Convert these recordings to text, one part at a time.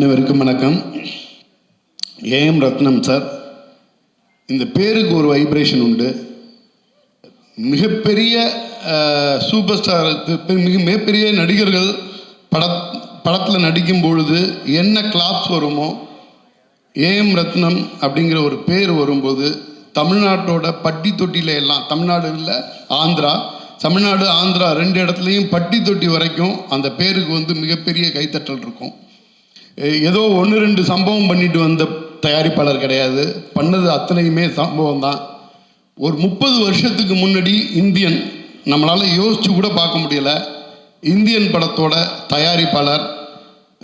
அனைவருக்கும் வணக்கம். AM Ratnam sir, இந்த பேருக்கு ஒரு வைப்ரேஷன் உண்டு. மிகப்பெரிய சூப்பர் ஸ்டார், மிகப்பெரிய நடிகர்கள் படத்தில் நடிக்கும் பொழுது என்ன கிளாப்ஸ் வருமோ, ஏஎம் ரத்னம் அப்படிங்கிற ஒரு பேர் வரும்போது தமிழ்நாட்டோட பட்டி தொட்டியில் எல்லாம், தமிழ்நாடு இல்லை ஆந்திரா, தமிழ்நாடு ஆந்திரா ரெண்டு இடத்துலையும் பட்டி தொட்டி வரைக்கும் அந்த பேருக்கு வந்து மிகப்பெரிய கைத்தட்டல் இருக்கும். ஏதோ ஒன்று ரெண்டு சம்பவம் பண்ணிட்டு வந்த தயாரிப்பாளர் கிடையாது, பண்ணது அத்தனையுமே சம்பவம் தான். ஒரு 30 வருஷத்துக்கு முன்னாடி இந்தியன், நம்மளால் யோசிச்சு கூட பார்க்க முடியல, இந்தியன் படத்தோட தயாரிப்பாளர்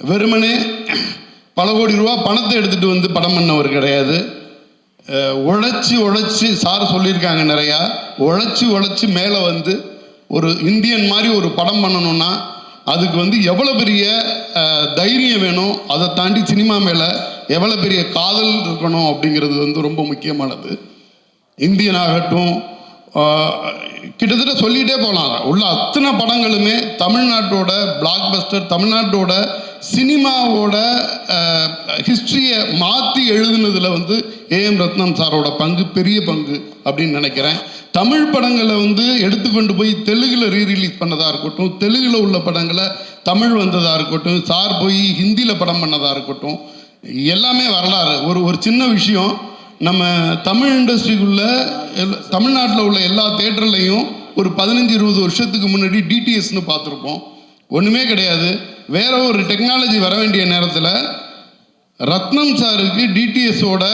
வெறுமனே பல கோடி ரூபா பணத்தை எடுத்துகிட்டு வந்து படம் பண்ணவர் கிடையாது. உழைச்சி சார் சொல்லியிருக்காங்க நிறையா, உழைச்சி மேலே வந்து ஒரு இந்தியன் மாதிரி ஒரு படம் பண்ணணும்னா அதுக்கு வந்து எவ்வளோ பெரிய தைரியம் வேணும், அதை தாண்டி சினிமா மேலே எவ்வளோ பெரிய காதல் இருக்கணும் அப்படிங்கிறது வந்து ரொம்ப முக்கியமானது. இந்தியன் ஆகட்டும், கிட்டத்தட்ட சொல்லிகிட்டே போகலாம், உள்ள அத்தனை படங்களுமே தமிழ்நாட்டோட பிளாக் பஸ்டர், தமிழ்நாட்டோட சினிமாவோட ஹிஸ்ட்ரியை மாற்றி எழுதுனதில் வந்து ஏஎம் ரத்னம் சாரோட பங்கு பெரிய பங்கு அப்படின்னு நினைக்கிறேன். தமிழ் படங்களை வந்து எடுத்துக்கொண்டு போய் தெலுங்கில் ரீரிலீஸ் பண்ணதாக இருக்கட்டும், தெலுங்கில் உள்ள படங்களை தமிழ் வந்ததாக இருக்கட்டும், சார் போய் ஹிந்தியில் படம் பண்ணதாக இருக்கட்டும், எல்லாமே வரலாறு. ஒரு சின்ன விஷயம், நம்ம தமிழ் இண்டஸ்ட்ரிக்குள்ளே தமிழ்நாட்டில் உள்ள எல்லா தேட்டர்லையும் ஒரு 15-20 வருஷத்துக்கு முன்னாடி டிடிஎஸ்ன்னு பார்த்துருப்போம், ஒன்றுமே கிடையாது. வேற ஒரு டெக்னாலஜி வர வேண்டிய நேரத்தில் ரத்னம் சாருக்கு டிடிஎஸோட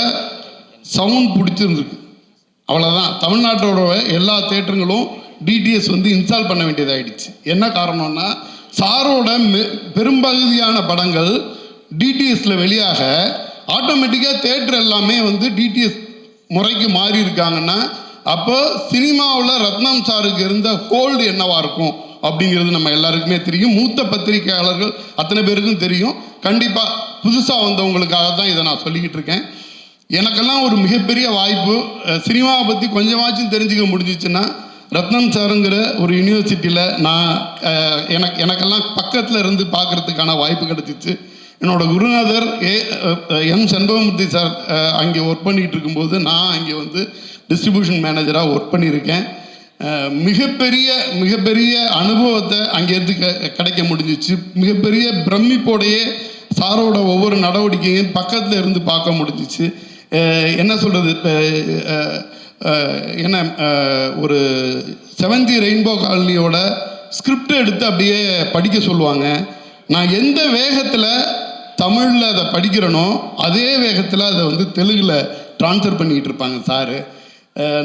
சவுண்ட் பிடிச்சிருந்துருக்கு, அவ்வளோதான். தமிழ்நாட்டோட எல்லா தேட்டருங்களும் டிடிஎஸ் வந்து இன்ஸ்டால் பண்ண வேண்டியதாகிடுச்சு. என்ன காரணம்னா, சாரோட பெரும்பகுதியான படங்கள் டிடிஎஸில் வெளியாக ஆட்டோமேட்டிக்காக தேட்டர் எல்லாமே வந்து டிடிஎஸ் முறைக்கு மாறி இருக்காங்கன்னா, அப்போ சினிமாவில் ரத்னம் சாருக்கு இருந்த ஹோல்டு என்னவா இருக்கும் அப்படிங்கிறது நம்ம எல்லாருக்குமே தெரியும். மூத்த பத்திரிகையாளர்கள் அத்தனை பேருக்கும் தெரியும். கண்டிப்பாக புதுசாக வந்தவங்களுக்காக தான் இதை நான் சொல்லிக்கிட்டு இருக்கேன். எனக்கெல்லாம் ஒரு மிகப்பெரிய வாய்ப்பு, சினிமாவை பற்றி கொஞ்சமாச்சும் தெரிஞ்சுக்க முடிஞ்சிச்சுன்னா, ரத்னம் சாருங்கிற ஒரு யூனிவர்சிட்டியில் நான் எனக்கெல்லாம் பக்கத்தில் இருந்து பார்க்குறதுக்கான வாய்ப்பு கிடச்சிச்சு. என்னோடய குருநாதர் எம் செண்பகமூர்த்தி சார் அங்கே ஒர்க் பண்ணிகிட்டு இருக்கும்போது நான் அங்கே வந்து டிஸ்ட்ரிபியூஷன் மேனேஜராக ஒர்க் பண்ணியிருக்கேன். மிகப்பெரிய அனுபவத்தை அங்கேருந்து கிடைக்க முடிஞ்சிச்சு. மிகப்பெரிய பிரமிப்போடையே சாரோட ஒவ்வொரு நடவடிக்கையும் பக்கத்தில் இருந்து பார்க்க முடிஞ்சிச்சு. என்ன சொல்கிறது, இப்போ என்ன ஒரு 7G ரெயின்போ காலனியோட ஸ்கிரிப்ட் எடுத்து அப்படியே படிக்க சொல்லுவாங்க. நான் எந்த வேகத்தில் தமிழில் அதை படிக்கிறேனோ அதே வேகத்தில் அதை வந்து தெலுங்கில் ட்ரான்ஸ்ஃபர் பண்ணிக்கிட்டு இருப்பாங்க சாரு.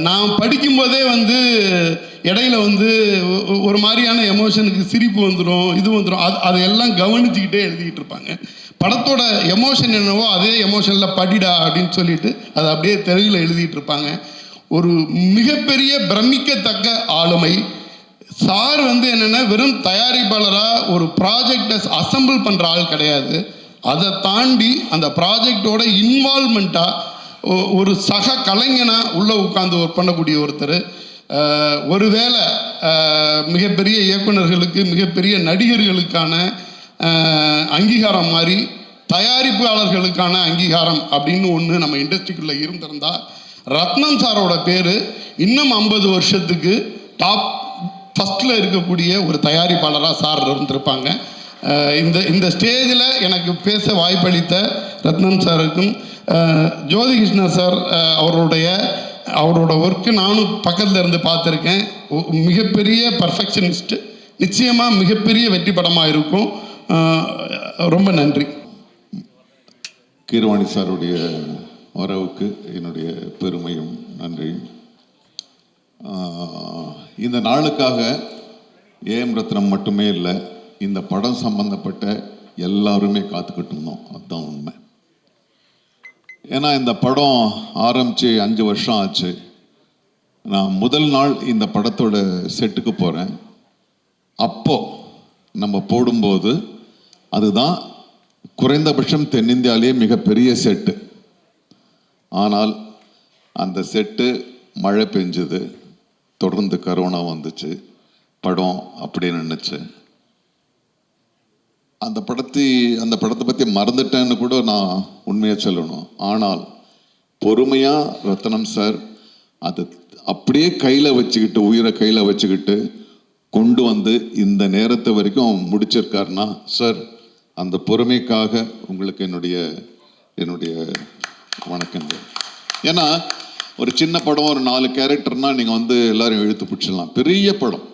நான் படிக்கும்போதே வந்து இடையில வந்து ஒரு மாதிரியான எமோஷனுக்கு சிரிப்பு வந்துடும், இது வந்துடும், அதையெல்லாம் கவனிச்சுக்கிட்டே எழுதிக்கிட்டு இருப்பாங்க. படத்தோட எமோஷன் என்னவோ அதே எமோஷனில் படிடா அப்படின்னு சொல்லிட்டு அதை அப்படியே தெலுங்கில் எழுதிட்டு இருப்பாங்க. ஒரு மிகப்பெரிய பிரமிக்கத்தக்க ஆளுமை சார். வந்து என்னென்னா, வெறும் தயாரிப்பாளராக ஒரு ப்ராஜெக்டை அசம்பிள் பண்ணுற ஆள் கிடையாது, அதை தாண்டி அந்த ப்ராஜெக்டோட இன்வால்மெண்ட்டாக ஒரு சக கலைஞனாக உள்ளே உட்காந்து ஒர்க் பண்ணக்கூடிய ஒருத்தர். ஒருவேளை மிகப்பெரிய இயக்குநர்களுக்கு, மிகப்பெரிய நடிகர்களுக்கான அங்கீகாரம் மாதிரி தயாரிப்பாளர்களுக்கான அங்கீகாரம் அப்படின்னு ஒன்று நம்ம இண்டஸ்ட்ரிக்குள்ளே இருந்திருந்தால், ரத்னம் சாரோட பேர் இன்னும் 50 வருஷத்துக்கு டாப் ஃபஸ்ட்டில் இருக்கக்கூடிய ஒரு தயாரிப்பாளராக சார் இருந்திருப்பாங்க. இந்த ஸ்டேஜில் எனக்கு பேச வாய்ப்பளித்த ரத்னம் சாருக்கும், ஜோதி கிருஷ்ணா சார் அவரோட ஒர்க்கு நானும் பக்கத்தில் இருந்து பார்த்துருக்கேன். மிகப்பெரிய பர்ஃபெக்ஷனிஸ்ட்டு, நிச்சயமாக மிகப்பெரிய வெற்றி படமாக இருக்கும். ரொம்ப நன்றி. கீரவாணி சாருடைய வரவுக்கு என்னுடைய பெருமையும் நன்றியும். இந்த நாளுக்காக ஏஎம் ரத்னம் மட்டுமே இல்லை, இந்த படம் சம்பந்தப்பட்ட எல்லாருமே காத்துக்கிட்டு இருந்தோம். அதுதான் உண்மை. ஏன்னா இந்த படம் ஆரம்பித்து 5 வருஷம் ஆச்சு. நான் முதல் நாள் இந்த படத்தோட செட்டுக்கு போகிறேன். அப்போது நம்ம போடும்போது அதுதான் குறைந்தபட்சம் தென்னிந்தியாவிலேயே மிகப்பெரிய செட்டு. ஆனால் அந்த செட்டு மழை பெஞ்சுது, தொடர்ந்து கரோனா வந்துச்சு, படம் அப்படியே நின்றுச்சு. அந்த படத்தை பற்றி மறந்துட்டேன்னு கூட நான் உண்மையாக சொல்லணும். ஆனால் பொறுமையாக ரத்னம் சார் அதை அப்படியே கையில் வச்சுக்கிட்டு, உயிரை கையில் வச்சுக்கிட்டு கொண்டு வந்து இந்த நேரத்தை வரைக்கும் முடிச்சிருக்காருன்னா சார், அந்த பொறுமைக்காக உங்களுக்கு என்னுடைய வணக்கங்கள். ஏன்னா ஒரு சின்ன படம், ஒரு 4 கேரக்டர்னா நீங்கள் வந்து எல்லாரும் இழுத்து பிடிச்சிடலாம். பெரிய படம்,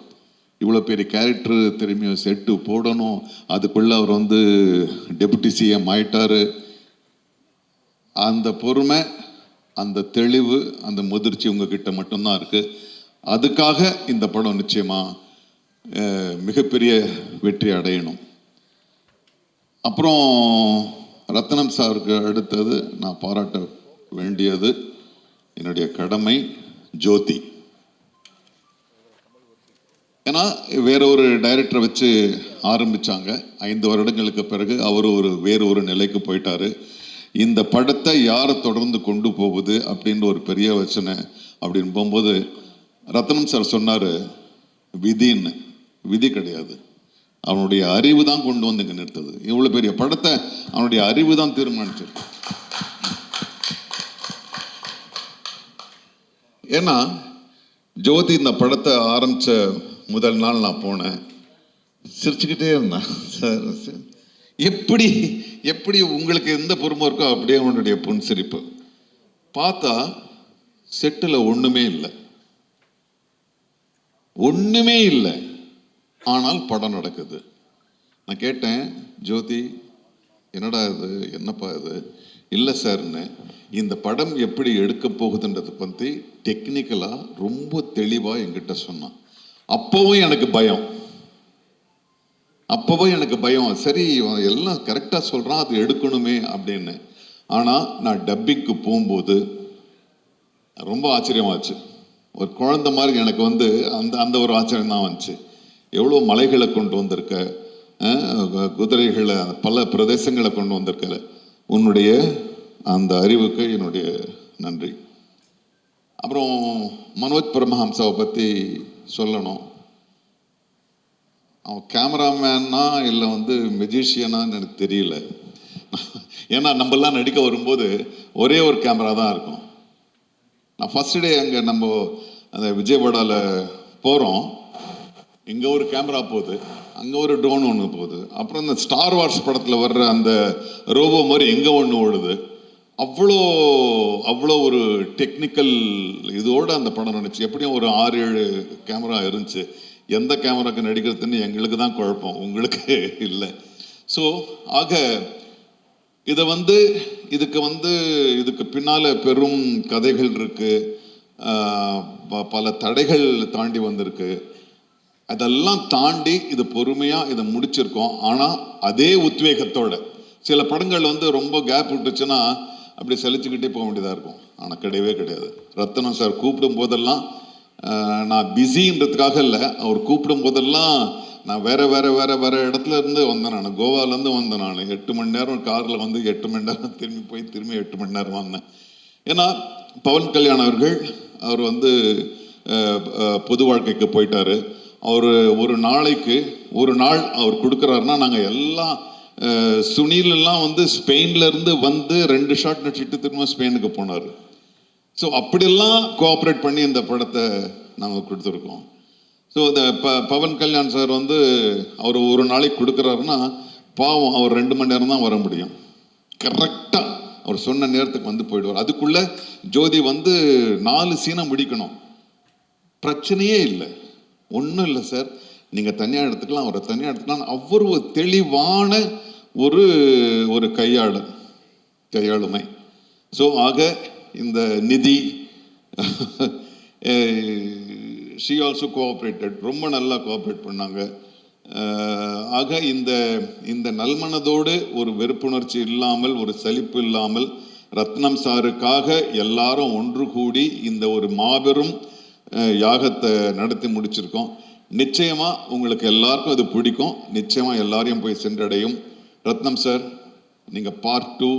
இவ்வளோ பெரிய கேரக்டர் திரும்பி செட்டு போடணும், அதுக்குள்ளே அவர் வந்து டெபுட்டி சிஎம் ஆயிட்டாரு. அந்த பொறுமை, அந்த தெளிவு, அந்த முதிர்ச்சி உங்ககிட்ட மட்டும்தான் இருக்குது. அதுக்காக இந்த படம் நிச்சயமாக மிகப்பெரிய வெற்றி அடையணும். அப்புறம் ரத்னம் சாருக்கு அடுத்தது நான் பாராட்ட வேண்டியது என்னுடைய கடமை ஜோதி. ஏன்னா வேற ஒரு டைரக்டரை வச்சு ஆரம்பிச்சாங்க. 5 வருடங்களுக்கு பிறகு அவர் வேறு ஒரு நிலைக்கு போயிட்டாரு. இந்த படத்தை யாரை தொடர்ந்து கொண்டு போகுது அப்படின்ற ஒரு பெரிய வச்சனை அப்படின்னு போகும்போது ரத்னம் சார் சொன்னார், விதின்னு. விதி கிடையாது, அவனுடைய அறிவு தான் கொண்டு வந்து இங்கே நிறுத்தது. இவ்வளோ பெரிய படத்தை அவனுடைய அறிவு தான் தீர்மானிச்சிருக்கு. ஏன்னா ஜோதி இந்த படத்தை ஆரம்பித்த முதல் நாள் நான் போனேன், சிரிச்சுக்கிட்டே இருந்தேன். சார் எப்படி உங்களுக்கு எந்த பொறுமை இருக்கோ அப்படியே அவனுடைய புன்சிரிப்பு. பார்த்தா செட்டில் ஒன்றுமே இல்லை, ஆனால் படம் நடக்குது. நான் கேட்டேன், ஜோதி என்னடா இது, என்னப்பா இது? இல்லை சார்ன்னு, இந்த படம் எப்படி எடுக்க போகுதுன்றதை பற்றி டெக்னிக்கலாக ரொம்ப தெளிவாக என்கிட்ட சொன்னான். அப்போவும் எனக்கு பயம், சரி எல்லாம் கரெக்டாக சொல்கிறான், அது எடுக்கணுமே அப்படின்னு. ஆனால் நான் டப்பிங்க்கு போகும்போது ரொம்ப ஆச்சரியமாச்சு. ஒரு குழந்தை மாதிரி எனக்கு வந்து அந்த ஒரு ஆச்சரியம் தான் வந்துச்சு. எவ்வளோ மலைகளை கொண்டு வந்திருக்க, குதிரைகளை பல பிரதேசங்களை கொண்டு வந்திருக்க, உன்னுடைய அந்த அறிவுக்கு என்னுடைய நன்றி. அப்புறம் மனோஜ் பரமஹம்சாவை பற்றி சொல்லணும். அவன் கேமராமேனா இல்லை வந்து மெஜிஷியனான்னு எனக்கு தெரியல. ஏன்னா நம்மளாம் நடிக்க வரும்போது ஒரே ஒரு கேமரா தான் இருக்கும். நான் ஃபர்ஸ்ட் டே அங்கே நம்ம அந்த விஜயவாடாவில் போகிறோம், இங்கே ஒரு கேமரா போகுது, அங்கே ஒரு ட்ரோன் ஒன்று போகுது, அப்புறம் இந்த ஸ்டார் வார்ஸ் படத்தில் வர்ற அந்த ரோபோ மாதிரி எங்கே ஒன்று ஓடுது. அவ்வளோ ஒரு டெக்னிக்கல் இதோடு அந்த படம் நினச்சி. எப்படியும் ஒரு 6-7 கேமரா இருந்துச்சு. எந்த கேமராக்கு நடிக்கிறதுன்னு எங்களுக்கு தான் குழப்பம், உங்களுக்கு இல்லை. ஸோ ஆக இதுக்கு பின்னால் பெரும் கதைகள் இருக்கு, பல தடைகள் தாண்டி வந்திருக்கு. அதெல்லாம் தாண்டி இது பொறுமையாக இதை முடிச்சிருக்கோம். ஆனால் அதே உத்வேகத்தோட. சில படங்கள் வந்து ரொம்ப கேப் விட்டுச்சுன்னா அப்படி சலிச்சுக்கிட்டே போக வேண்டியதாக இருக்கும். ஆனால் கிடையாது. ரத்னம் சார் கூப்பிடும் போதெல்லாம், நான் பிஸின்றதுக்காக இல்லை, அவர் கூப்பிடும் போதெல்லாம் நான் வேற இடத்துல இருந்து வந்தேன். நான் கோவாலேருந்து வந்தேன். நான் 8 மணி நேரம் காரில் வந்து 8 மணி நேரம் திரும்பி 8 மணி நேரம் வந்தேன். ஏன்னா பவன் கல்யாண் அவர்கள் அவர் வந்து பொது வாழ்க்கைக்கு போயிட்டாரு. அவர் ஒரு நாள் அவர் கொடுக்குறாருன்னா நாங்கள் எல்லாம் சுனிலெல்லாம் வந்து ஸ்பெயின்லேருந்து வந்து 2 ஷாட் நடிச்சிட்டு திரும்ப ஸ்பெயினுக்கு போனார். ஸோ அப்படியெல்லாம் கோஆப்ரேட் பண்ணி இந்த படத்தை நாங்கள் கொடுத்துருக்கோம். ஸோ இந்த பவன் கல்யாண் சார் வந்து அவர் ஒரு நாளைக்கு கொடுக்குறாருன்னா பாவம், அவர் 2 மணி நேரம் தான் வர முடியும். கரெக்டாக அவர் சொன்ன நேரத்துக்கு வந்து போயிடுவார். அதுக்குள்ளே ஜோதி வந்து 4 சீனை முடிக்கணும், பிரச்சனையே இல்லை. ஒன்றும் இல்லை சார், நீங்கள் தனியாக எடுத்துக்கலாம், அவரை தனியாக எடுத்துக்கலாம். அவர் ஒரு தெளிவான ஒரு கையாளுமை. ஸோ ஆக இந்த நிதி ஷீ ஆல்சோ கோஆப்ரேட்டட், ரொம்ப நல்லா கோஆப்ரேட் பண்ணாங்க. ஆக இந்த நல்மனதோடு ஒரு வெறுப்புணர்ச்சி இல்லாமல், ஒரு சலிப்பு இல்லாமல் ரத்னம் சாருக்காக எல்லாரும் ஒன்று கூடி இந்த ஒரு மாபெரும் யாகத்தை நடத்தி முடிச்சிருக்கோம். நிச்சயமா உங்களுக்கு எல்லாருக்கும் அது பிடிக்கும், நிச்சயமா எல்லாரையும் போய் சென்றடையும். ரத்னம் சார், நீங்க பார்ட் 2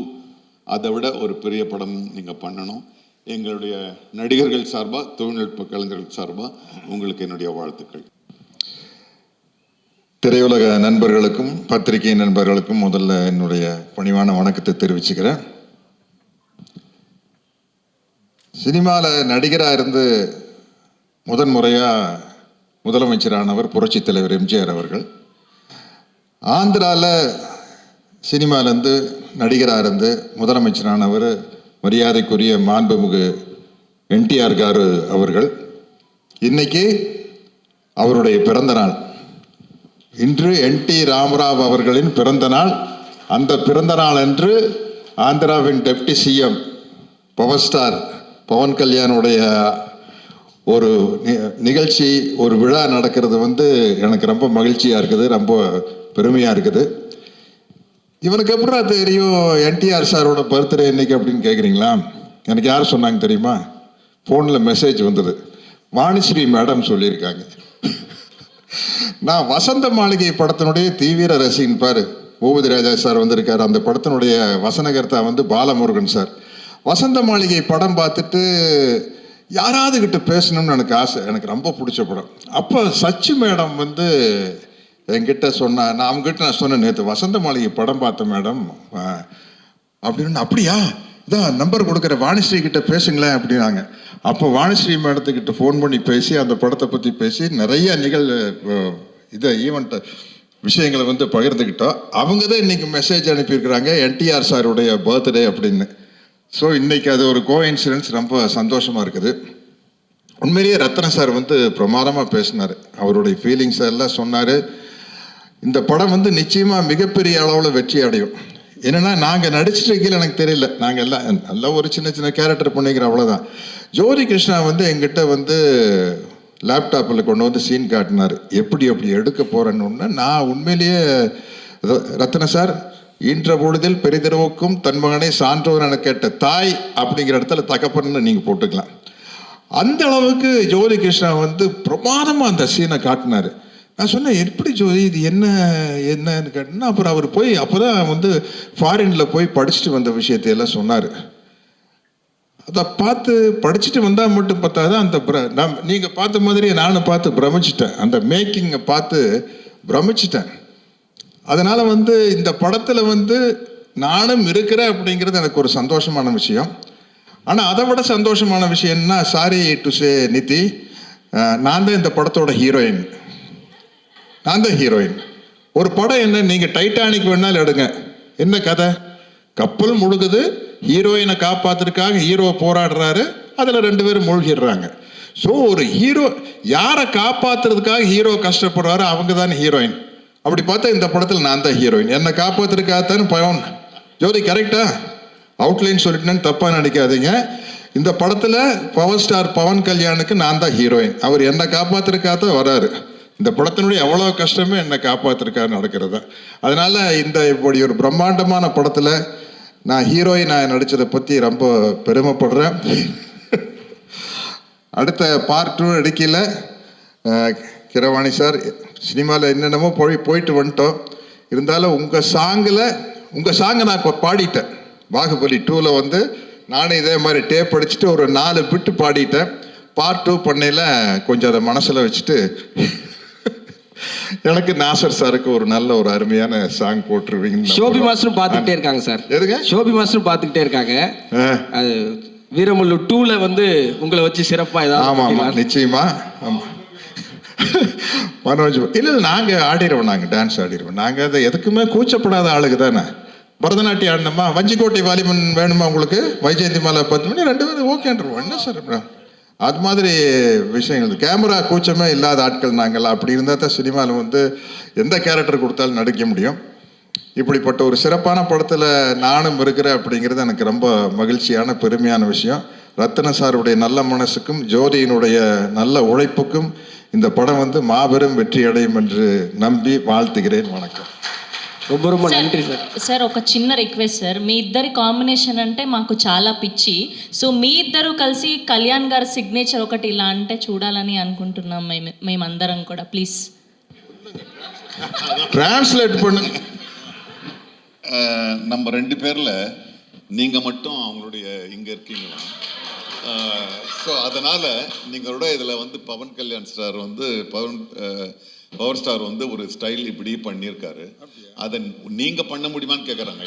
அதை விட ஒரு பெரிய படம் நீங்க பண்ணணும். எங்களுடைய நடிகர்கள் சார்பாக, தொழில்நுட்ப கலைஞர்கள் சார்பாக உங்களுக்கு என்னுடைய வாழ்த்துக்கள். திரையுலக நண்பர்களுக்கும் பத்திரிகை நண்பர்களுக்கும் முதல்ல என்னுடைய பணிவான வணக்கத்தை தெரிவிச்சுக்கிறேன். சினிமாவில் நடிகராக இருந்து முதன்முறையாக முதலமைச்சரானவர் புரட்சித் தலைவர் எம்ஜிஆர் அவர்கள். ஆந்திராவில் சினிமாவிலேருந்து நடிகராக இருந்து முதலமைச்சரானவர் மரியாதைக்குரிய மாண்புமிகு என்டிஆர் காரு அவர்கள். இன்னைக்கு அவருடைய பிறந்த நாள். இன்று என்டி ராமராவ் அவர்களின் பிறந்த நாள். அந்த பிறந்த நாள் அன்று ஆந்திராவின் deputy CM power star Pawan கல்யாணுடைய ஒரு நிகழ்ச்சி, ஒரு விழா நடக்கிறது எனக்கு ரொம்ப மகிழ்ச்சியாக இருக்குது, ரொம்ப பெருமையாக இருக்குது. இவனுக்கு எப்படா தெரியும் என்டிஆர் சாரோட பர்த்டே இன்னைக்கு அப்படின்னு கேட்குறீங்களா? எனக்கு யார் சொன்னாங்க தெரியுமா? ஃபோனில் மெசேஜ் வந்தது. வாணிஸ்ரீ மேடம் சொல்லியிருக்காங்க. நான் வசந்த மாளிகை படத்தினுடைய தீவிர ரசிகன். பாரு, பூபதி ராஜா சார் வந்திருக்காரு. அந்த படத்தினுடைய வசனகர்த்தா பாலமுருகன் சார். வசந்த மாளிகை படம் பார்த்துட்டு யாராவது கிட்ட பேசணும்னு எனக்கு ஆசை. எனக்கு ரொம்ப பிடிச்ச படம். அப்போ சச்சி மேடம் என்கிட்ட சொன்னா, நான் அவங்ககிட்ட சொன்னேன், நேற்று வசந்த மாளிகை படம் பார்த்தேன் மேடம் அப்படின்னு. அப்படியா, இதான் நம்பர் கொடுக்குற, வாணிஸ்ரீ கிட்ட பேசுங்களேன் அப்படின்னாங்க. அப்போ வாணிஸ்ரீ மேடத்துக்கிட்ட ஃபோன் பண்ணி பேசி அந்த படத்தை பற்றி பேசி நிறைய ஈவெண்ட் விஷயங்களை பகிர்ந்துக்கிட்டோம். அவங்க தான் இன்னைக்கு மெசேஜ் அனுப்பியிருக்கிறாங்க, என்டிஆர் சாருடைய பர்த்டே அப்படின்னு. ஸோ இன்னைக்கு அது ஒரு கோஇன்சிடென்ஸ், ரொம்ப சந்தோஷமாக இருக்குது. உண்மையிலேயே ரத்ன சார் பிரமாதமாக பேசினார். அவருடைய ஃபீலிங்ஸ் எல்லாம் சொன்னார். இந்த படம் நிச்சயமாக மிகப்பெரிய அளவில் வெற்றி அடையும். என்னென்னா, நாங்கள் நடிச்சிட்டு இருக்கையில் எனக்கு தெரியல, நாங்கள் எல்லாம் நல்லா ஒரு சின்ன சின்ன கேரக்டர் பண்ணிக்கிறோம், அவ்வளோதான். ஜோதி கிருஷ்ணா எங்கிட்ட லேப்டாப்பில் கொண்டு சீன் காட்டினார். எப்படி எடுக்க போகிறேன்னு. நான் உண்மையிலேயே ரத்ன சார், ஈன்ற பொழுதில் பெரிதிரவுக்கும் தன் மகனை சான்றோர் என கேட்ட தாய் அப்படிங்கிற இடத்துல தகப்பன்னு நீங்கள் போட்டுக்கலாம். அந்த அளவுக்கு ஜோதி கிருஷ்ணா பிரமாதமாக அந்த சீனை காட்டினார். நான் சொன்னேன், எப்படி ஜோதி இது என்னன்னு கேட்டேன்னா, அப்புறம் அவர் போய் அப்போ தான் ஃபாரினில் போய் படிச்சுட்டு வந்த விஷயத்தையெல்லாம் சொன்னார். அதை பார்த்து படிச்சுட்டு வந்தால் மட்டும் பார்த்தாதான் அந்த நீங்கள் பார்த்த மாதிரியே நானும் பார்த்து பிரமிச்சிட்டேன். அந்த மேக்கிங்கை பார்த்து பிரமிச்சிட்டேன். அதனால் இந்த படத்தில் நானும் இருக்கிறேன் அப்படிங்கிறது எனக்கு ஒரு சந்தோஷமான விஷயம். ஆனால் அதை விட சந்தோஷமான விஷயம் என்ன, சாரி டு சே நிதி, நான் தான் இந்த படத்தோட ஹீரோயின். நான் தான் ஹீரோயின். ஒரு படம் என்ன, நீங்கள் டைட்டானிக் வேணாலும் எடுங்க, என்ன கதை? கப்பல் முழுகுது, ஹீரோயினை காப்பாத்துறதுக்காக ஹீரோ போராடுறாரு, அதில் 2 பேரும் மூழ்கிடுறாங்க. ஸோ ஒரு ஹீரோ யாரை காப்பாற்றுறதுக்காக ஹீரோ கஷ்டப்படுறாரோ அவங்க தானே ஹீரோயின். அப்படி பார்த்தா இந்த படத்தில் நான் தான் ஹீரோயின். என்னை காப்பாற்றுறதுக்காகத்தானே பவன். ஜோதி கரெக்டா? அவுட்லைன் சொல்லிட்டேன்னு தப்பாக நினைக்காதீங்க. இந்த படத்தில் பவர் ஸ்டார் பவன் கல்யாணுக்கு நான் தான் ஹீரோயின். அவர் என்னை காப்பாற்றுறதுக்காகத்தான் வராரு. இந்த படத்தினுடைய எவ்வளோ கஷ்டமே என்னை காப்பாற்றுறதுக்காக நடக்கிறது தான். அதனால் இப்படி ஒரு பிரம்மாண்டமான படத்தில் நான் ஹீரோயினாக நடித்ததை பற்றி ரொம்ப பெருமைப்படுறேன். அடுத்த பார்ட் 2 எடுக்கல. கிரவாணி சார், சினிமாவில் என்னென்னமோ போயிட்டு வந்துட்டோம். இருந்தாலும் உங்கள் சாங்கை நான் பாடிட்டேன். பாகுபலி 2ல் நானே இதே மாதிரி டேப் அடிச்சுட்டு ஒரு 4 பிட்டு பாடிட்டேன். பார்ட் 2 பண்ணையில் கொஞ்சம் அதை மனசில் வச்சுட்டு எனக்கு நாசர் சாருக்கு ஒரு நல்ல ஒரு அருமையான சாங் போட்டுருவீங்க. ஷோபி மாஸ்டரும் பார்த்துக்கிட்டே இருக்காங்க சார். எதுங்க? ஷோபி மாஸ்டரும் பார்த்துக்கிட்டே இருக்காங்க. அது வீரமுள்ளு 2ல உங்களை வச்சு சிறப்பா ஏதாவது. ஆமா நிச்சயமா. மனோஜ் இல்லை, நாங்கள் ஆடிடுவோம், நாங்கள் டான்ஸ் ஆடிடுவோம். நாங்கள் அதை எதுக்குமே கூச்சப்படாத ஆளுக்கு தானே. பரதநாட்டியம் ஆடினோமா, வஞ்சிக்கோட்டை வாலிபன் வேணுமா உங்களுக்கு, வைஜெயந்தி மாலை 10 மணி 2 பேரும் ஓகேன்றோம். என்ன சார் அது மாதிரி விஷயங்கள். கேமரா கூச்சமே இல்லாத ஆட்கள் நாங்கள். அப்படி இருந்தால் தான் சினிமாவில் எந்த கேரக்டர் கொடுத்தாலும் நடிக்க முடியும். இப்படிப்பட்ட ஒரு சிறப்பான படத்தில் நானும் இருக்கிறேன் அப்படிங்கிறது எனக்கு ரொம்ப மகிழ்ச்சியான பெருமையான விஷயம். ரத்ன சாருடைய நல்ல மனசுக்கும் ஜோதியினுடைய நல்ல உழைப்புக்கும் இந்த படம் மாபெரும் வெற்றி அடையும் என்று நம்பி வாழ்த்துகிறேன். வணக்கம். ரொம்ப ரொம்ப நன்றி సార్. సార్ ఒక చిన్న రిక్వెస్ట్ సార్, మీ ఇద్దరి కాంబినేషన్ అంటే మాకు చాలా పిచ్చి. సో మీ ఇద్దరు కలిసి కళ్యాణ్ గారి సిగ్నేచర్ ఒకటి ఇలా అంటే చూడాలని అనుకుంటున్నాం మేమందరం కూడా. ప్లీజ్ டிரான்ஸ்லேட் பண்ணுங்க. நம்ம 2 பேரில் நீங்கள் மட்டும் அவங்களுடைய இங்கே இருக்கீங்களா? ஸோ அதனால் நீங்களோட இதில் Pawan Kalyan sir Pawan power star வந்து ஒரு ஸ்டைல் இப்படி பண்ணியிருக்காரு. அதை நீங்க பண்ண முடியுமான்னு கேக்குறாங்க.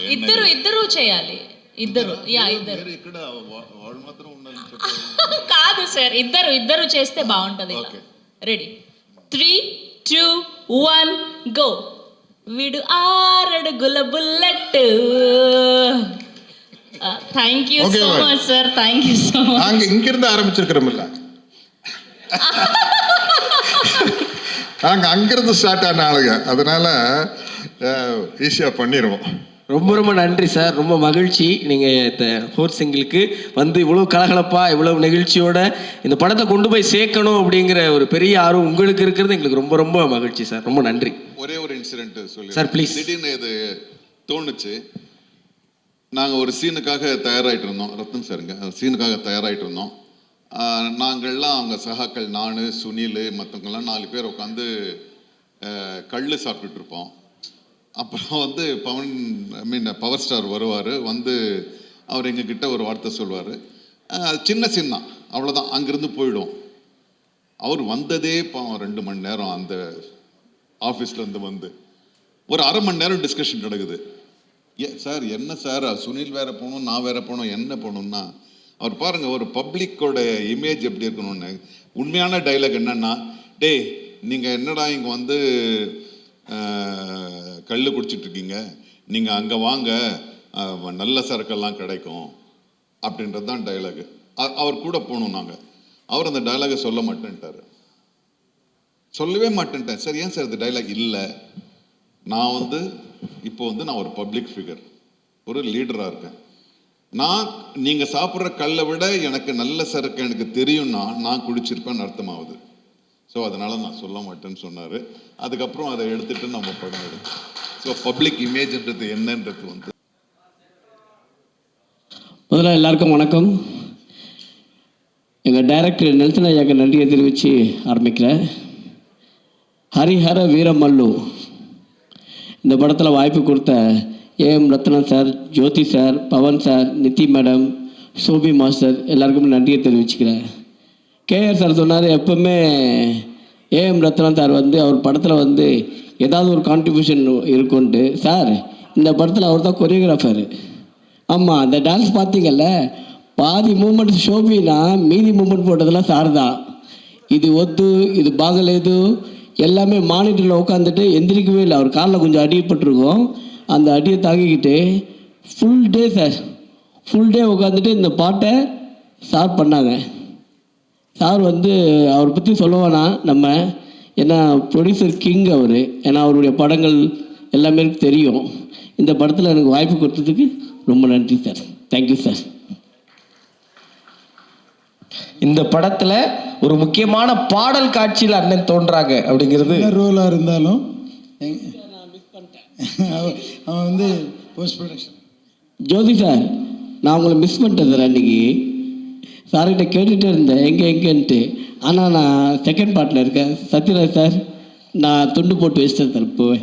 ఇద్దరు చేయాలి. ఇద్దరు ఇక్కడ వాళ్ళు మాత్రం ఉండాలని కాదు సార్, ఇద్దరు చేస్తే బాగుంటది. Ready 3, 2, 1 go. వీడు 6 అడుగుల bullet. Thank you so much sir, thank you so much. நாங்க இங்கிருந்து ஆரம்பிச்சிருக்கிறோம்ல, நாங்க அங்கிருந்து ஸ்டார்ட் ஆன ஆளுங்க, அதனால ஈஸியா பண்ணிடுவோம். ரொம்ப ரொம்ப நன்றி சார், ரொம்ப மகிழ்ச்சி. நீங்கள் இந்த ஃபோர்த் சிங்கிளுக்கு வந்து இவ்வளோ கலகலப்பாக இவ்வளோ நிகழ்ச்சியோட இந்த படத்தை கொண்டு போய் சேர்க்கணும் அப்படிங்கிற ஒரு பெரிய ஆர்வம் உங்களுக்கு இருக்கிறது எங்களுக்கு ரொம்ப ரொம்ப மகிழ்ச்சி சார். ரொம்ப நன்றி. ஒரே ஒரு இன்சிடென்ட் சொல்லி சார் ப்ளீஸ். திடீர்னு இது தோணுச்சு. நாங்கள் ஒரு சீனுக்காக தயாராகிட்டு இருந்தோம், ரத்னம் சாருங்க சீனுக்காக தயாராகிட்டு இருந்தோம். நாங்கள்லாம் அவங்க சகாக்கள், நான், சுனில், மற்றவங்கெல்லாம் 4 பேர் உட்காந்து கல் சாப்பிட்டுட்டு இருப்போம். அப்புறம் வந்து பவர் ஸ்டார் வருவார். வந்து அவர் எங்ககிட்ட ஒரு வார்த்தை சொல்வார். சின்ன சீன் தான், அவ்வளோதான், அங்கேருந்து போயிடும். அவர் வந்ததே 2 மணி நேரம் அந்த ஆஃபீஸ்லேருந்து வந்து ஒரு அரை மணி நேரம் டிஸ்கஷன் நடக்குது. சார் என்ன சார், சுனில் வேற போகணும், நான் வேற போகணும், என்ன போகணுன்னா அவர் பாருங்கள் ஒரு பப்ளிக்கோட இமேஜ் எப்படி இருக்கணும்னு. உண்மையான டைலாக் என்னன்னா, டேய் நீங்கள் என்னடா இங்கே வந்து கல் குடிச்சிட்ருக்கீங்க, நீங்கள் அங்கே வாங்க, நல்ல சரக்கெல்லாம் கிடைக்கும் அப்படின்றது தான் டைலாகு. அவர் கூட போகணும் நாங்கள். அவர் அந்த டைலாகை சொல்ல மாட்டேன்ட்டார், சொல்லவே மாட்டேன்ட்டேன். சார் ஏன் சார் இந்த டைலாக் இல்லை, நான் வந்து இப்போ வந்து நான் ஒரு பப்ளிக் ஃபிகர், ஒரு லீடராக இருக்கேன். நீங்கள் சாப்பிட்ற கல்லை விட எனக்கு நல்ல சரக்கு எனக்கு தெரியும்னா நான் குடிச்சிருப்பேன்னு அர்த்தமாகுது. ஸோ அதனால் நான் சொல்ல மாட்டேன்னு சொன்னார். அதுக்கப்புறம் அதை எடுத்துகிட்டு நம்ம படம் எடுத்தோம். ஸோ பப்ளிக் இமேஜ்ன்றது என்னன்றது வந்து முதல்ல எல்லாருக்கும் வணக்கம். எங்கள் டைரக்டர் நெல்சன் ஐயாக்கு நன்றியை தெரிவித்து ஆரம்பிக்கிறேன். ஹரிஹர வீரமல்லு இந்த படத்தில் வாய்ப்பு கொடுத்த A M Ratnam sir, Jyothi sir, Pawan sir, Nidhi madam, Shobi master எல்லாருக்குமே நன்றியை தெரிவிச்சுக்கிறேன். கேஆர் சார் சொன்னார், எப்போவுமே ஏஎம் ரத்னம் சார் வந்து அவர் படத்தில் வந்து ஏதாவது ஒரு கான்ட்ரிபியூஷன் இருக்குன்ட்டு. சார் இந்த படத்தில் அவர் தான் கொரியோகிராஃபர். ஆமாம், அந்த டான்ஸ் பார்த்தீங்கல்ல, பாதி மூமெண்ட் ஷோபினா மீதி மூமெண்ட் போட்டதெல்லாம் சார் தான். இது ஒத்து, இது பாகலேது எல்லாமே மானிட்டரில் உட்காந்துட்டு எந்திரிக்கவே இல்லை. அவர் காலில் கொஞ்சம் அடிப்பட்டிருக்கோம், அந்த அடியை தாங்கிக்கிட்டு full day sir, full day உட்காந்துட்டு இந்த பாட்டை சார் பண்ணாங்க. சார் வந்து அவரை பற்றி சொல்லுவானா நம்ம, ஏன்னா ப்ரொடியூசர் கிங் அவர், ஏன்னா அவருடைய படங்கள் எல்லாமே தெரியும். இந்த படத்தில் எனக்கு வாய்ப்பு கொடுத்ததுக்கு ரொம்ப நன்றி சார். Thank you sir. இந்த படத்துல ஒரு முக்கியமான பாடல் காட்சியில் அண்ணன் தோன்றாங்க அப்படிங்கிறது ரோலாக இருந்தாலும் அவன் வந்து போஸ்ட் ப்ரொடக்ஷன். ஜோதி சார், நான் உங்களை மிஸ் பண்ணிட்டேன் சார். அன்றைக்கி சார்கிட்ட கேட்டுகிட்டே இருந்தேன் எங்கேன்ட்டு. ஆனால் நான் செகண்ட் பார்ட்டில் இருக்கேன். சத்யராஜ் சார், நான் துண்டு போட்டு வச்சிட்டேன் சார். இப்போவே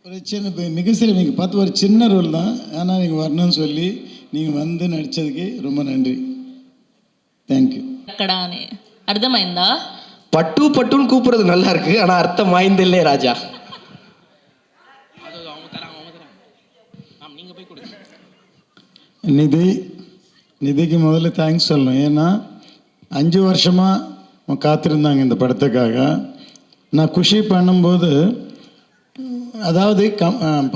ஒரு சின்ன மிக சில நீங்கள் பார்த்து ஒரு சின்ன ரோல் தான், ஆனால் நீங்கள் வரணும்னு சொல்லி நீங்கள் வந்து நடித்ததுக்கு ரொம்ப நன்றி. தேங்க்யூ. అక్కడ అని అర్థమైందా? பட்டு பட்டுன்னு கூப்பிடுறது நல்லா இருக்கு, ஆனால் அர்த்தம் வாய்ந்தில்லே ராஜா. நிதிக்கு முதல்ல தேங்க்ஸ் சொல்லணும். ஏன்னா 5 வருஷமாக காத்திருந்தாங்க இந்த படத்துக்காக. நான் குஷி பண்ணும்போது, அதாவது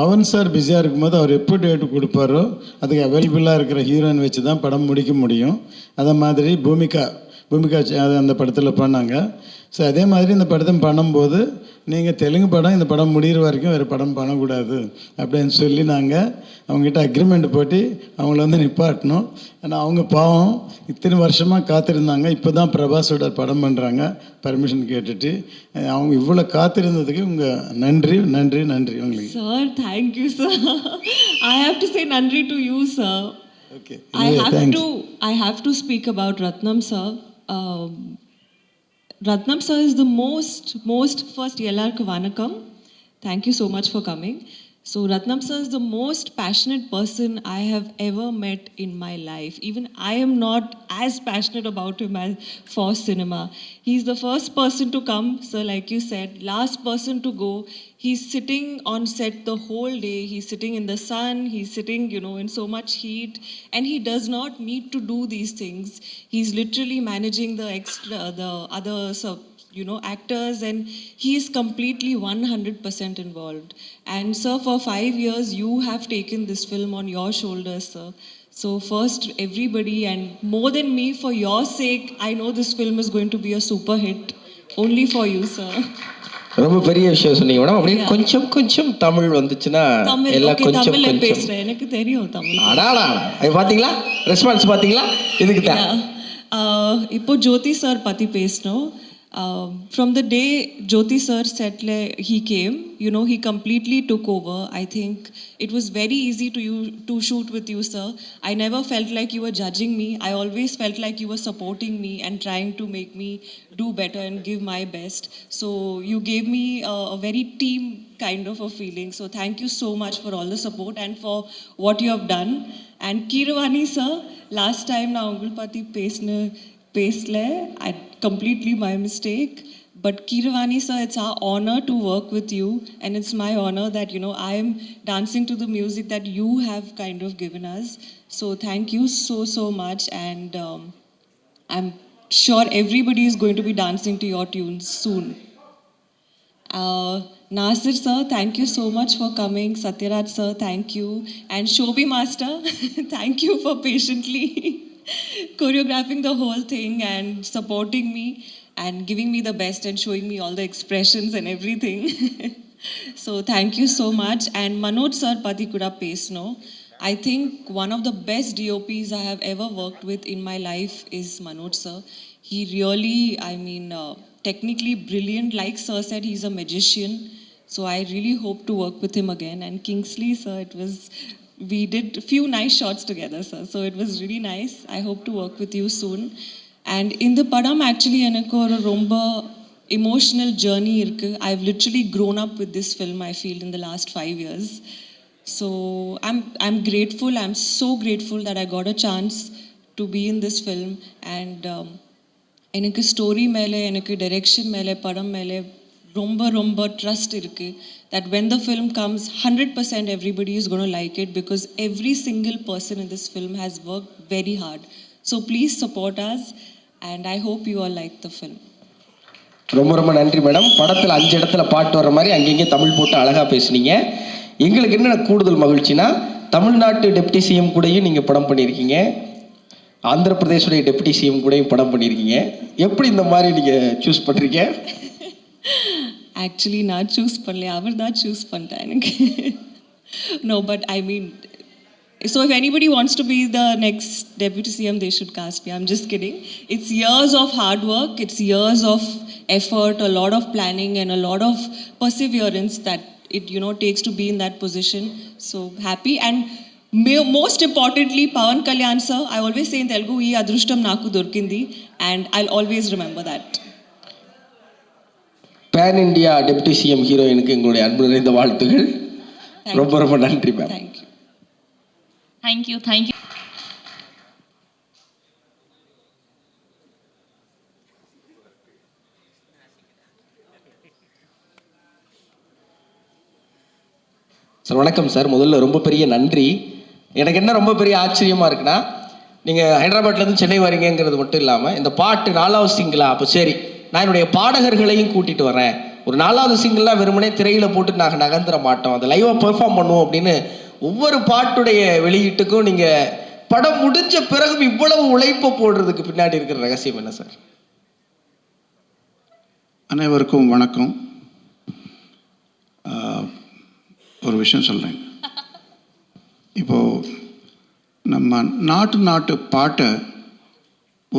பவன் சார் பிஸியாக இருக்கும்போது அவர் எப்போ டேட்டு கொடுப்பாரோ அதுக்கு அவைலபிளாக இருக்கிற ஹீரோயின் வச்சு தான் படம் முடிக்க முடியும். அதை மாதிரி பூமிகா அது அந்த படத்தில் பண்ணாங்க. ஸோ அதே மாதிரி இந்த படத்தை பண்ணும்போது, நீங்கள் தெலுங்கு படம் இந்த படம் முடிகிற வரைக்கும் வேறு படம் பண்ணக்கூடாது அப்படின்னு சொல்லி நாங்கள் அவங்ககிட்ட அக்ரிமெண்ட் போட்டு அவங்கள வந்து நிப்பாட்டணும். ஏன்னா அவங்க பாவம் இத்தனை வருஷமாக காத்திருந்தாங்க. இப்போ தான் பிரபாஸோட படம் பண்ணுறாங்க பர்மிஷன் கேட்டுட்டு. அவங்க இவ்வளோ காத்திருந்ததுக்கு உங்கள் நன்றி நன்றி நன்றி உங்களுக்கு. Sir, thank you, sir. I have to say nandri to you, sir. Okay. I have to speak about Ratnam, sir. Ratnam sir is the most first எல்லாருக்கு வணக்கம். Thank you so much for coming. So Ratnam sir is the most passionate person I have ever met in my life. Even I am not as passionate about him as for cinema. He's the first person to come, sir, like you said, last person to go. He's sitting on set the whole day. He's sitting in the sun. He's sitting, in so much heat, and he does not need to do these things. He's literally managing the other actors, and he is completely 100% involved. And sir, for 5 years you have taken this film on your shoulders, sir. So first, everybody, and more than me, for your sake, I know this film is going to be a super hit. Only for you, sir. ரொம்ப பெரிய விஷயம் சொன்னீங்க madam. அப்படின்னு கொஞ்சம் கொஞ்சம் தமிழ் வந்துச்சுன்னா தமிழ் எல்லாம் okay, கொஞ்சம் தமிழ்ல கொஞ்சம். பேசுறேன், எனக்கு தெரியும் தமிழ். அடாடா, அது பாத்தீங்களா, ரெஸ்பான்ஸ் பாத்தீங்களா, இதுக்கு தான். இப்போ ஜோதி சார் பத்தி பேசணும். From the day Jyoti sir said he came, he completely took over. I think it was very easy to shoot with you, sir. I never felt like you were judging me. I always felt like you were supporting me and trying to make me do better and give my best. So you gave me a very team kind of a feeling. So thank you so much for all the support and for what you have done. And Keeravani sir, last time na ungal pati pesle, I completely my mistake. But Keeravani sir, it's our honor to work with you, and it's my honor that I am dancing to the music that you have kind of given us. So thank you so much, and I'm sure everybody is going to be dancing to your tunes soon. Nasir sir, thank you so much for coming. Satyaraj sir, thank you. And Shobhi master, thank you for patiently choreographing the whole thing and supporting me and giving me the best and showing me all the expressions and everything. So thank you so much. And Manoj sir pati kuda pesno. I think one of the best DOPs I have ever worked with in my life is Manoj sir. He really, technically brilliant. Like sir said, he's a magician. So I really hope to work with him again. And Kingsley sir, we did a few nice shots together, sir. So it was really nice. I hope to work with you soon. And in the padam, actually, enakku oru romba emotional journey irukku. I've literally grown up with this film, I feel, in the last 5 years. So I'm grateful. I'm so grateful that I got a chance to be in this film. And enakku story mele, enakku direction mele, padam mele ரொம்ப trust இருக்கு that when the film comes 100% everybody is going to like it, because every single person in this film has worked very hard. So please support us, and I hope you all like the film. ரொம்ப நன்றி madam. படத்தில் 5 இடத்துல பாட்டு வர மாதிரி அங்கங்கே தமிழ் போட்டு அழகாக பேசுனீங்க. எங்களுக்கு என்ன கூடுதல் மகிழ்ச்சினா, தமிழ்நாட்டு டெப்டி சிஎம் கூடயும் நீங்கள் படம் பண்ணியிருக்கீங்க, ஆந்திர பிரதேசுடைய டெப்டி சிஎம் கூடயும் படம் பண்ணியிருக்கீங்க. எப்படி இந்த மாதிரி நீங்கள் சூஸ் பண்ணுறீங்க? ஆக்சுவலி நான் சூஸ் பண்ணல, அவர் தான் சூஸ் பண்ணிட்டேன் எனக்கு. No, but so if anybody wants to be the next deputy CM, they should cast me. I'm just kidding. It's years of hard work, it's years of effort, a lot of planning and a lot of perseverance that it takes to be in that position. So happy. And most importantly, Pawan Kalyan sir, I always say in Telugu, ee adrushtam naku dorkindi, and I'll always remember that. Pan India deputy CM ஹீரோயினுக்கு எங்களுடைய அன்பு நிறைந்த வாழ்த்துகள். ரொம்ப நன்றி ma'am. Thank you. Sir வணக்கம் sir. முதல்ல ரொம்ப பெரிய நன்றி. எனக்கு என்ன ரொம்ப பெரிய ஆச்சரியமாக இருக்குன்னா, நீங்கள் ஹைதராபாத்லேருந்து சென்னை வரீங்கிறது மட்டும் இல்லாமல் இந்த பாட்டு 4வது சிங்கிளா, அப்போ சரி நான் என்னுடைய பாடகர்களையும் கூட்டிகிட்டு வரேன், ஒரு 4வது சிங்கிள்லாம் வெறுமனே திரையில் போட்டு நாங்கள் நகர்ந்துட மாட்டோம், அதை லைவாக பெர்ஃபார்ம் பண்ணுவோம் அப்படின்னு ஒவ்வொரு பாட்டுடைய வெளியீட்டுக்கும் நீங்கள் படம் முடிஞ்ச பிறகு இவ்வளவு உழைப்பை போடுறதுக்கு பின்னாடி இருக்கிற ரகசியம் என்ன சார்? அனைவருக்கும் வணக்கம். ஒரு விஷயம் சொல்கிறேன். இப்போது நம்ம நாட்டு பாட்டை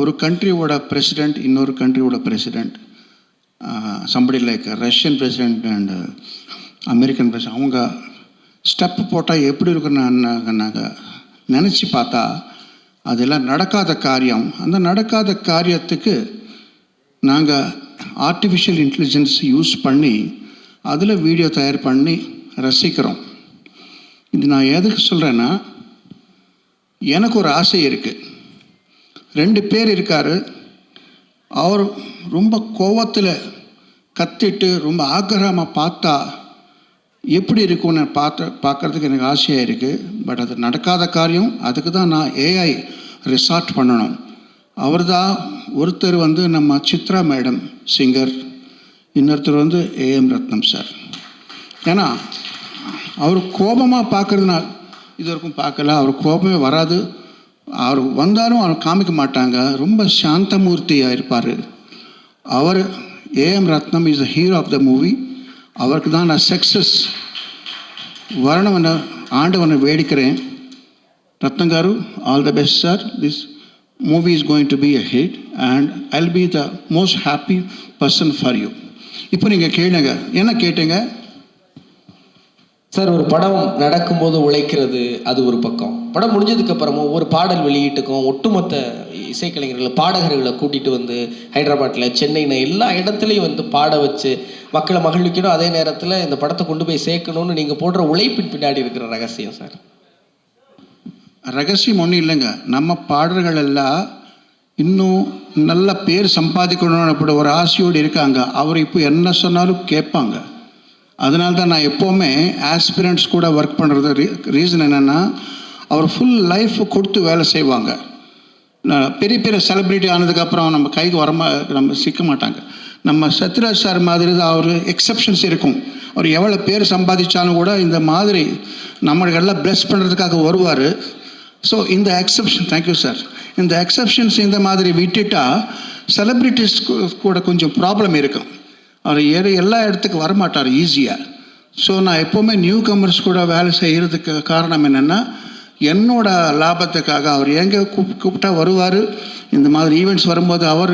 ஒரு கண்ட்ரியோட பிரசிடெண்ட் இன்னொரு கண்ட்ரியோட president, somebody like Russian president and American president, அவங்க ஸ்டெப்பு போட்டால் எப்படி இருக்குன்னு நாங்கள் நினச்சி பார்த்தா அதெல்லாம் நடக்காத காரியம். அந்த நடக்காத காரியத்துக்கு நாங்கள் ஆர்டிஃபிஷியல் இன்டெலிஜென்ஸ் யூஸ் பண்ணி அதில் வீடியோ தயார் பண்ணி ரசிக்கிறோம். இது நான் எதுக்கு சொல்கிறேன்னா, எனக்கு ஒரு ஆசை இருக்குது. 2 பேர் இருக்கார். அவர் ரொம்ப கோவத்தில் கத்திட்டு ரொம்ப ஆக்கிரமாக பார்த்தா எப்படி இருக்கும்னு பார்க்குறதுக்கு எனக்கு ஆசையாக இருக்குது. பட் அது நடக்காத காரியம். அதுக்கு தான் நான் ஏஐ ரிசார்ட் பண்ணணும். அவர் தான் ஒருத்தர் வந்து நம்ம சித்ரா மேடம் சிங்கர், இன்னொருத்தர் வந்து ஏஎம் ரத்னம் சார். ஏன்னா அவர் கோபமாக பார்க்குறதுனா இது வரைக்கும் பார்க்கல. அவர் கோபமே வராது. அவர் வந்தாலும் அவர் காமிக்க மாட்டாங்க. ரொம்ப சாந்தமூர்த்தியாக இருப்பார் அவர். AM Rathnam is the hero of the movie. அவருக்கு தான் நான் சக்ஸஸ் வரணும்னு ஆண்டவனை வேடிக்கிறேன். Rathnam garu, all the best sir. This movie is going to be a hit and I will be the most happy person for you. இப்போ நீங்கள் கேளுங்க, என்ன கேட்டீங்க சார்? ஒரு படம் நடக்கும்போது உழைக்கிறது அது ஒரு பக்கம், படம் முடிஞ்சதுக்கு அப்புறமும் ஒரு பாடல் வெளியீட்டுக்கும் ஒட்டுமொத்த இசைக்கலைஞர்களை பாடகர்களை கூட்டிகிட்டு வந்து ஹைதராபாத்தில், சென்னைன்னு எல்லா இடத்துலையும் வந்து பாட வச்சு மக்களை மகிழ்விக்கணும். அதே நேரத்தில் இந்த படத்தை கொண்டு போய் சேர்க்கணும்னு நீங்கள் போடுற உழைப்பின் பின்னாடி இருக்கிற ரகசியம் சார்? ரகசியம் ஒன்றும் இல்லைங்க. நம்ம பாடல்கள் எல்லாம் இன்னும் நல்ல பேர் சம்பாதிக்கணும்னு அப்படி ஒரு ஆசையோடு இருக்காங்க. அவர் இப்போ என்ன சொன்னாலும் கேட்பாங்க. அதனால தான் நான் எப்போவுமே ஆஸ்பிரண்ட்ஸ் கூட ஒர்க் பண்ணுறது ரீசன் என்னென்னா, அவர் ஃபுல் லைஃப் கொடுத்து வேலை செய்வாங்க. பெரிய பெரிய செலிப்ரிட்டி ஆனதுக்கப்புறம் நம்ம கைக்கு நம்ம சிக்க மாட்டாங்க. நம்ம சத்யராஜ் சார் மாதிரி தான் அவர் எக்ஸப்ஷன்ஸ் இருக்கும். அவர் எவ்வளோ பேர் சம்பாதிச்சாலும் கூட இந்த மாதிரி நம்மளுக்கெல்லாம் ப்ளஸ் பண்ணுறதுக்காக வருவார். ஸோ இந்த எக்ஸப்ஷன், தேங்க்யூ சார், இந்த எக்ஸப்ஷன்ஸ் இந்த மாதிரி விட்டுட்டா செலிப்ரிட்டிஸ் கூட கொஞ்சம் ப்ராப்ளம் இருக்கும். அவர் எல்லா இடத்துக்கு வரமாட்டார் ஈஸியாக. ஸோ நான் எப்போவுமே நியூ கமர்ஸ் கூட வேலை செய்கிறதுக்கு காரணம் என்னென்னா, என்னோட லாபத்துக்காக. அவர் எங்கே கூப்பிட்டா வருவார். இந்த மாதிரி ஈவெண்ட்ஸ் வரும்போது அவர்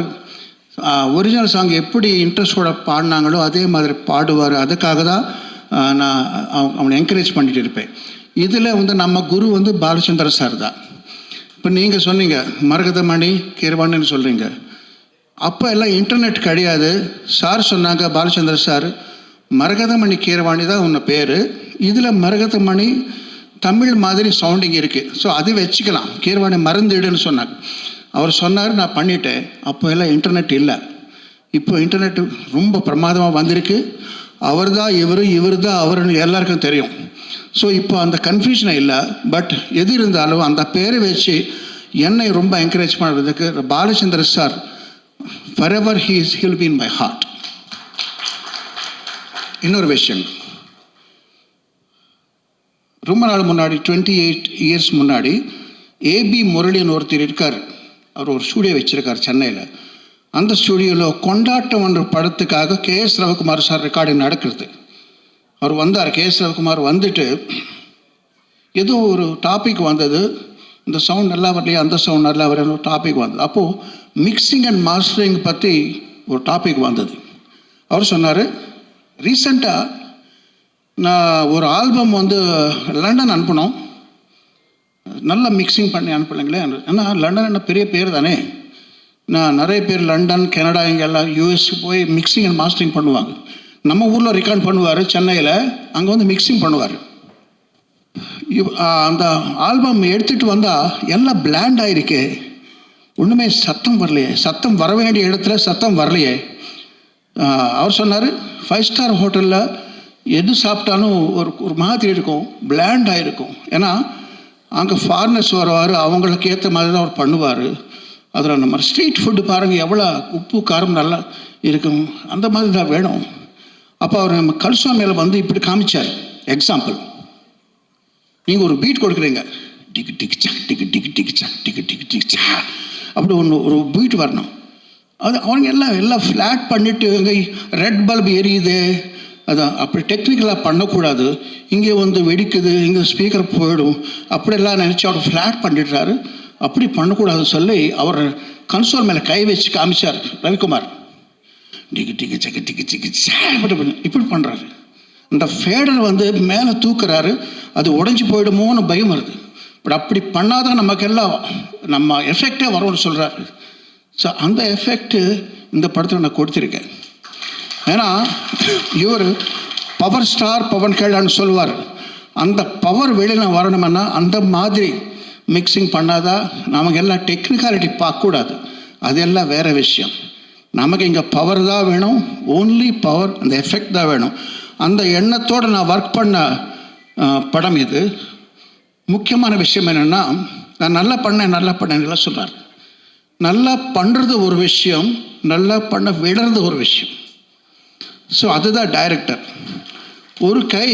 ஒரிஜினல் சாங் எப்படி இன்ட்ரெஸ்டோட பாடினாங்களோ அதே மாதிரி பாடுவார். அதுக்காக தான் நான் அவனை என்கரேஜ் பண்ணிகிட்டு இருப்பேன். இதில் வந்து நம்ம குரு வந்து பாலச்சந்திர சார் தான். இப்போ நீங்கள் சொன்னீங்க மரகதமணி கீரவாணின்னு சொல்கிறீங்க. அப்போ எல்லாம் இன்டர்நெட் கிடையாது. சார் சொன்னாங்க, பாலச்சந்திர சார், மரகதமணி கீரவாணி தான் உன்னை பேர், இதில் மரகதமணி தமிழ் மாதிரி சவுண்டிங் இருக்குது, ஸோ அது வச்சுக்கலாம், கீரவாணி மறந்துடுன்னு சொன்னாங்க. அவர் சொன்னார், நான் பண்ணிட்டேன். அப்போ எல்லாம் இன்டர்நெட் இல்லை. இப்போ இன்டர்நெட் ரொம்ப பிரமாதமாக வந்திருக்கு. அவர் தான் இவர் தான் அவருன்னு எல்லாருக்கும் தெரியும். ஸோ இப்போ அந்த கன்ஃபியூஷனே இல்லை. பட் எது இருந்தாலும் அந்த பேரை வச்சு என்னை ரொம்ப என்கரேஜ் பண்ணுறதுக்கு Balachandra sir forever he'll be in my heart. இன்னொரு விஷயம், ரொம்ப நாள் முன்னாடி 28 இயர்ஸ் முன்னாடி ஏபி முரளின்னு ஒருத்தர் இருக்கார். அவர் ஒரு ஸ்டூடியோ வச்சுருக்கார் சென்னையில். அந்த ஸ்டூடியோவில் கொண்டாட்டம் என்ற படத்துக்காக KS ரவிக்குமார் சார் ரெக்கார்டிங் நடக்கிறது. அவர் வந்தார். KS ரவிக்குமார் வந்துட்டு ஏதோ ஒரு டாபிக் வந்தது, இந்த சவுண்ட் நல்லா வரலையா, அந்த சவுண்ட் நல்லா வரல, டாபிக் வந்தது. அப்போது மிக்சிங் அண்ட் மாஸ்டரிங் பற்றி ஒரு டாபிக் வந்தது. அவர் சொன்னார், ரீசெண்டாக நான் ஒரு ஆல்பம் வந்து லண்டன் அனுப்பினோம், நல்லா மிக்சிங் பண்ணி அனுப்பலைங்களே. ஏன்னா லண்டன் என்ன பெரிய பேர் தானே. நான் நிறைய பேர் லண்டன், கனடா, இங்கெல்லாம் US போய் மிக்சிங் அண்ட் மாஸ்டரிங் பண்ணுவாங்க. நம்ம ஊரில் ரெக்கார்ட் பண்ணுவார் சென்னையில், அங்கே வந்து மிக்சிங் பண்ணுவார். அந்த ஆல்பம் எடுத்துகிட்டு வந்தால் எல்லாம் பிளாண்ட் ஆகிருக்கு, ஒன்றுமே சத்தம் வரலையே, சத்தம் வர வேண்டிய இடத்துல சத்தம் வரலையே. அவர் சொன்னார், 5 ஸ்டார் ஹோட்டலில் எது சாப்பிட்டாலும் ஒரு மாதிரி இருக்கும், பிளாண்ட் ஆகிருக்கும். ஏன்னா அங்கே ஃபாரினர்ஸ் வருவார், அவங்களுக்கு ஏற்ற மாதிரி தான் அவர் பண்ணுவார். அதில் நம்ம ஸ்ட்ரீட் ஃபுட்டு பாருங்கள், எவ்வளோ உப்பு காரம் நல்லா இருக்கும், அந்த மாதிரி தான் வேணும். அப்போ அவர் நம்ம கல்சுவாமியில் வந்து இப்படி காமிச்சார். எக்ஸாம்பிள், நீங்கள் ஒரு பீட் கொடுக்குறீங்க, டிக்கு டிக்கு சக் டிக்கு டிக்கு டிக்கு சக் டிக்கு டிக்கு டிக்கு சா, அப்படி ஒரு பீட் வரணும். அது அவங்க எல்லாம் ஃப்ளாட் பண்ணிவிட்டு இங்கே ரெட் பல்ப் எரியுது, அதான் அப்படி டெக்னிக்கலாக பண்ணக்கூடாது. இங்கே வந்து வெடிக்குது, இங்கே ஸ்பீக்கர் போயிடும், அப்படியெல்லாம் நினச்சி அவர் ஃப்ளாட் பண்ணிடுறாரு. அப்படி பண்ணக்கூடாது சொல்லி அவர் கன்சோல் மேலே கை வச்சு காமிச்சார் ரவிக்குமார். டிக்கு டிக்கு சக்கு டிக்கு டிக்கு சா இப்படி பண்ணுறாரு. அந்த ஃபேடர் வந்து மேலே தூக்குறாரு, அது உடஞ்சி போயிடுமோன்னு பயம் வருது. பட் அப்படி பண்ணாதான் நமக்கெல்லாம் நம்ம எஃபெக்டே வரும்னு சொல்கிறாரு. ஸோ அந்த எஃபெக்ட்டு இந்த படத்தில் நான் கொடுத்துருக்கேன். ஏன்னா இவர் பவர் ஸ்டார் பவன் கல்யாண் சொல்லுவார், அந்த பவர் வெளியில் வரணும்னா அந்த மாதிரி மிக்சிங் பண்ணாதான் நமக்கெல்லாம் டெக்னிக்காலிட்டி பார்க்கக்கூடாது, அதெல்லாம் வேறு விஷயம். நமக்கு இங்கே பவர் தான் வேணும், ஓன்லி பவர், அந்த எஃபெக்ட் தான் வேணும். அந்த எண்ணத்தோடு நான் ஒர்க் பண்ண படம் இது. முக்கியமான விஷயம் என்னென்னா, நான் நல்லா பண்ணேன் சொல்கிறார். நல்லா பண்ணுறது ஒரு விஷயம், நல்லா பண்ண விடுறது ஒரு விஷயம். ஸோ அதுதான் டைரக்டர். ஒரு கை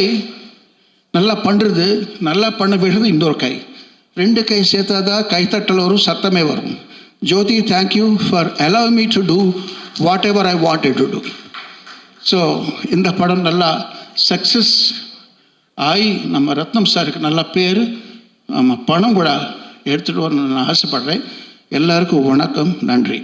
நல்லா பண்ணுறது, நல்லா பண்ண விடுறது இன்னொரு கை, ரெண்டு கை சேர்த்தா தான் கைத்தட்டல் வரும், சத்தமே வரும். Jyothi, thank you for allow me to do whatever I wanted to do. So இந்த படம் நல்லா சக்ஸஸ் ஆகி நம்ம ரத்னம் சாருக்கு நல்ல பேர், நம்ம பணம் கூட எடுத்துகிட்டு வரணும்னு நான் ஆசைப்படுறேன். எல்லாருக்கும் வணக்கம், நன்றி.